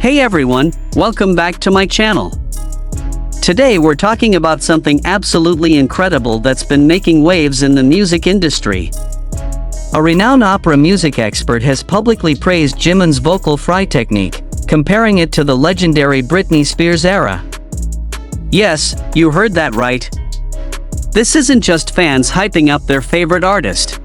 Hey everyone, welcome back to my channel. Today we're talking about something absolutely incredible that's been making waves in the music industry. A renowned opera music expert has publicly praised Jimin's vocal fry technique, comparing it to the legendary Britney Spears era. Yes, you heard that right. This isn't just fans hyping up their favorite artist.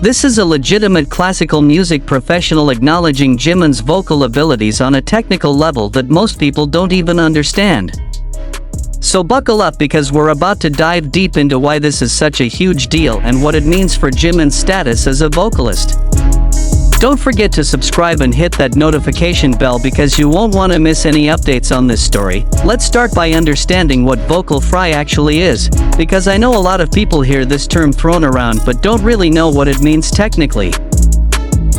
This is a legitimate classical music professional acknowledging Jimin's vocal abilities on a technical level that most people don't even understand. So buckle up because we're about to dive deep into why this is such a huge deal and what it means for Jimin's status as a vocalist. Don't forget to subscribe and hit that notification bell because you won't want to miss any updates on this story. Let's start by understanding what vocal fry actually is, because I know a lot of people hear this term thrown around but don't really know what it means technically.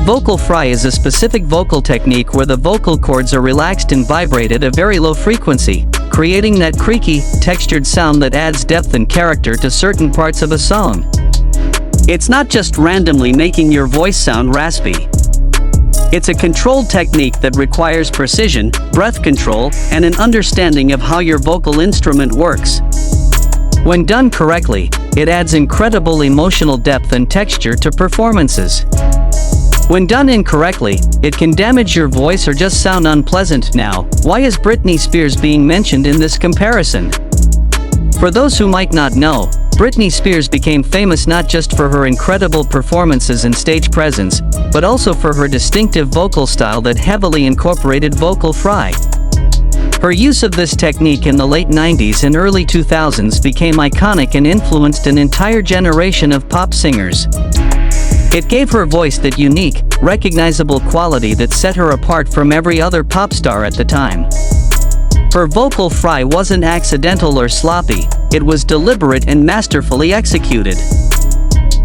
Vocal fry is a specific vocal technique where the vocal cords are relaxed and vibrate at a very low frequency, creating that creaky, textured sound that adds depth and character to certain parts of a song. It's not just randomly making your voice sound raspy. It's a controlled technique that requires precision, breath control, and an understanding of how your vocal instrument works. When done correctly, it adds incredible emotional depth and texture to performances. When done incorrectly, it can damage your voice or just sound unpleasant. Now, why is Britney Spears being mentioned in this comparison? For those who might not know, Britney Spears became famous not just for her incredible performances and stage presence, but also for her distinctive vocal style that heavily incorporated vocal fry. Her use of this technique in the late 90s and early 2000s became iconic and influenced an entire generation of pop singers. It gave her voice that unique, recognizable quality that set her apart from every other pop star at the time. Her vocal fry wasn't accidental or sloppy, it was deliberate and masterfully executed.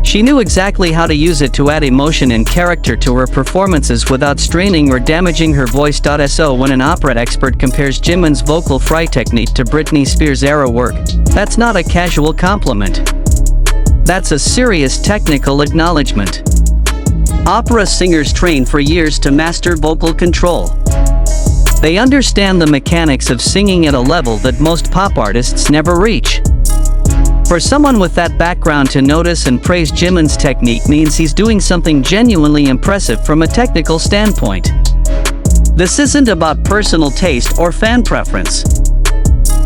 She knew exactly how to use it to add emotion and character to her performances without straining or damaging her voice. So when an opera expert compares Jimin's vocal fry technique to Britney Spears' era work, that's not a casual compliment. That's a serious technical acknowledgement. Opera singers train for years to master vocal control. They understand the mechanics of singing at a level that most pop artists never reach. For someone with that background to notice and praise Jimin's technique means he's doing something genuinely impressive from a technical standpoint. This isn't about personal taste or fan preference.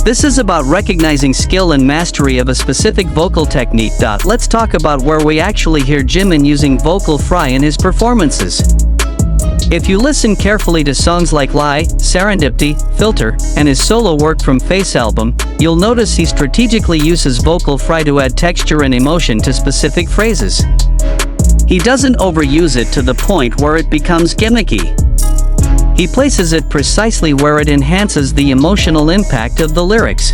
This is about recognizing skill and mastery of a specific vocal technique. Let's talk about where we actually hear Jimin using vocal fry in his performances. If you listen carefully to songs like Lie, Serendipity, Filter, and his solo work from Face album, you'll notice he strategically uses vocal fry to add texture and emotion to specific phrases. He doesn't overuse it to the point where it becomes gimmicky. He places it precisely where it enhances the emotional impact of the lyrics.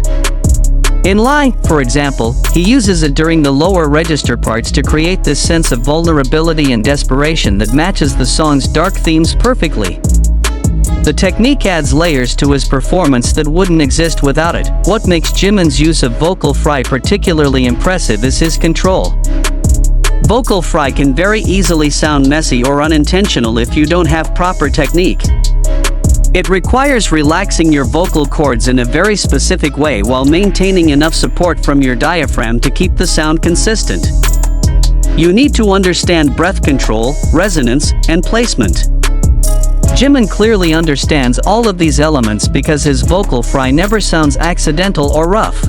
In Lie, for example, he uses it during the lower register parts to create this sense of vulnerability and desperation that matches the song's dark themes perfectly. The technique adds layers to his performance that wouldn't exist without it. What makes Jimin's use of vocal fry particularly impressive is his control. Vocal fry can very easily sound messy or unintentional if you don't have proper technique. It requires relaxing your vocal cords in a very specific way while maintaining enough support from your diaphragm to keep the sound consistent. You need to understand breath control, resonance, and placement. Jimin clearly understands all of these elements because his vocal fry never sounds accidental or rough.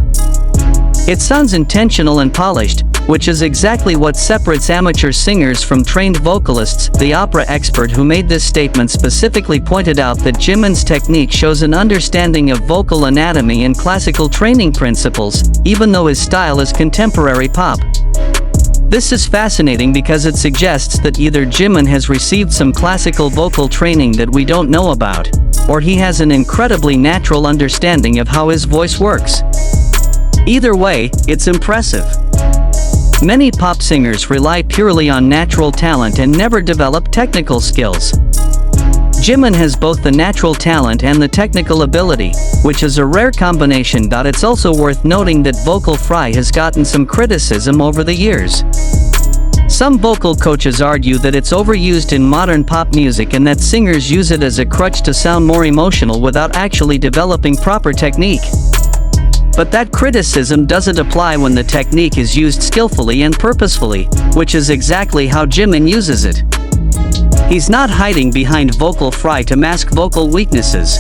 It sounds intentional and polished, which is exactly what separates amateur singers from trained vocalists. The opera expert who made this statement specifically pointed out that Jimin's technique shows an understanding of vocal anatomy and classical training principles, even though his style is contemporary pop. This is fascinating because it suggests that either Jimin has received some classical vocal training that we don't know about, or he has an incredibly natural understanding of how his voice works. Either way, it's impressive. Many pop singers rely purely on natural talent and never develop technical skills. Jimin has both the natural talent and the technical ability, which is a rare combination. It's also worth noting that vocal fry has gotten some criticism over the years. Some vocal coaches argue that it's overused in modern pop music and that singers use it as a crutch to sound more emotional without actually developing proper technique. But that criticism doesn't apply when the technique is used skillfully and purposefully, which is exactly how Jimin uses it. He's not hiding behind vocal fry to mask vocal weaknesses.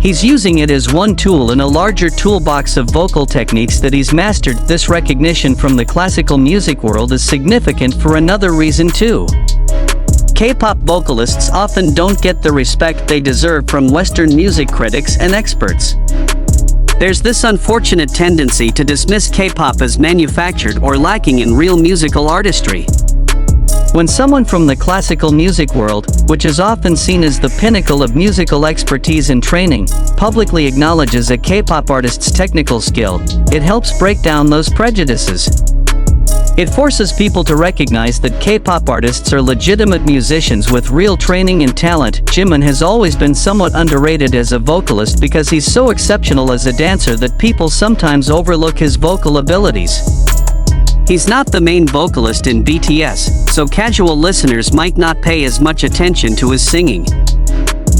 He's using it as one tool in a larger toolbox of vocal techniques that he's mastered. This recognition from the classical music world is significant for another reason too. K-pop vocalists often don't get the respect they deserve from Western music critics and experts. There's this unfortunate tendency to dismiss K-pop as manufactured or lacking in real musical artistry. When someone from the classical music world, which is often seen as the pinnacle of musical expertise and training, publicly acknowledges a K-pop artist's technical skill, it helps break down those prejudices. It forces people to recognize that K-pop artists are legitimate musicians with real training and talent. Jimin has always been somewhat underrated as a vocalist because he's so exceptional as a dancer that people sometimes overlook his vocal abilities. He's not the main vocalist in BTS, so casual listeners might not pay as much attention to his singing.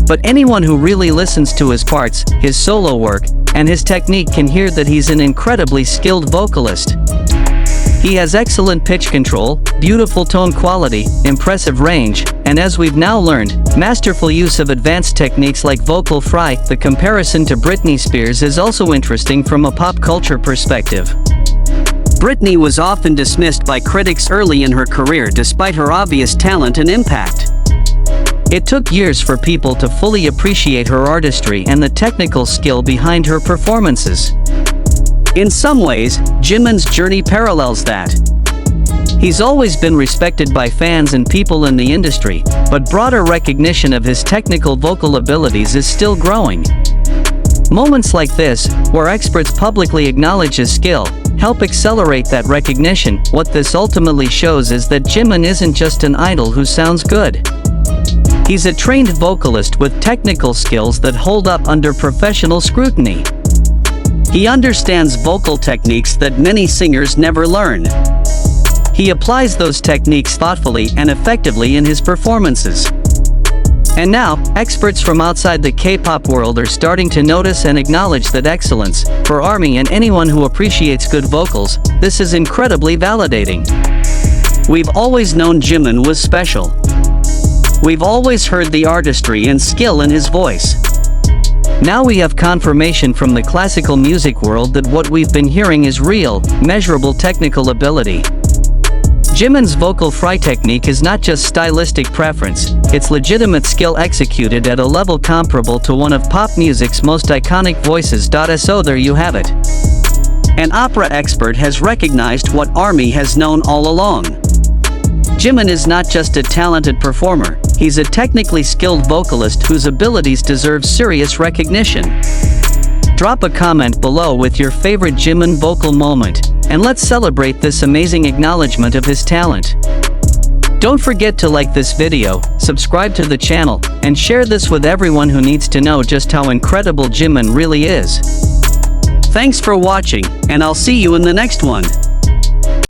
But anyone who really listens to his parts, his solo work, and his technique can hear that he's an incredibly skilled vocalist. He has excellent pitch control, beautiful tone quality, impressive range, and as we've now learned, masterful use of advanced techniques like vocal fry. The comparison to Britney Spears is also interesting from a pop culture perspective. Britney was often dismissed by critics early in her career despite her obvious talent and impact. It took years for people to fully appreciate her artistry and the technical skill behind her performances. In some ways, Jimin's journey parallels that. He's always been respected by fans and people in the industry, but broader recognition of his technical vocal abilities is still growing. Moments like this, where experts publicly acknowledge his skill, help accelerate that recognition. What this ultimately shows is that Jimin isn't just an idol who sounds good. He's a trained vocalist with technical skills that hold up under professional scrutiny. He understands vocal techniques that many singers never learn. He applies those techniques thoughtfully and effectively in his performances. And now, experts from outside the K-pop world are starting to notice and acknowledge that excellence. For ARMY and anyone who appreciates good vocals, this is incredibly validating. We've always known Jimin was special. We've always heard the artistry and skill in his voice. Now we have confirmation from the classical music world that what we've been hearing is real, measurable technical ability. Jimin's vocal fry technique is not just stylistic preference, it's legitimate skill executed at a level comparable to one of pop music's most iconic voices. So there you have it. An opera expert has recognized what ARMY has known all along. Jimin is not just a talented performer, he's a technically skilled vocalist whose abilities deserve serious recognition. Drop a comment below with your favorite Jimin vocal moment, and let's celebrate this amazing acknowledgement of his talent. Don't forget to like this video, subscribe to the channel, and share this with everyone who needs to know just how incredible Jimin really is. Thanks for watching, and I'll see you in the next one.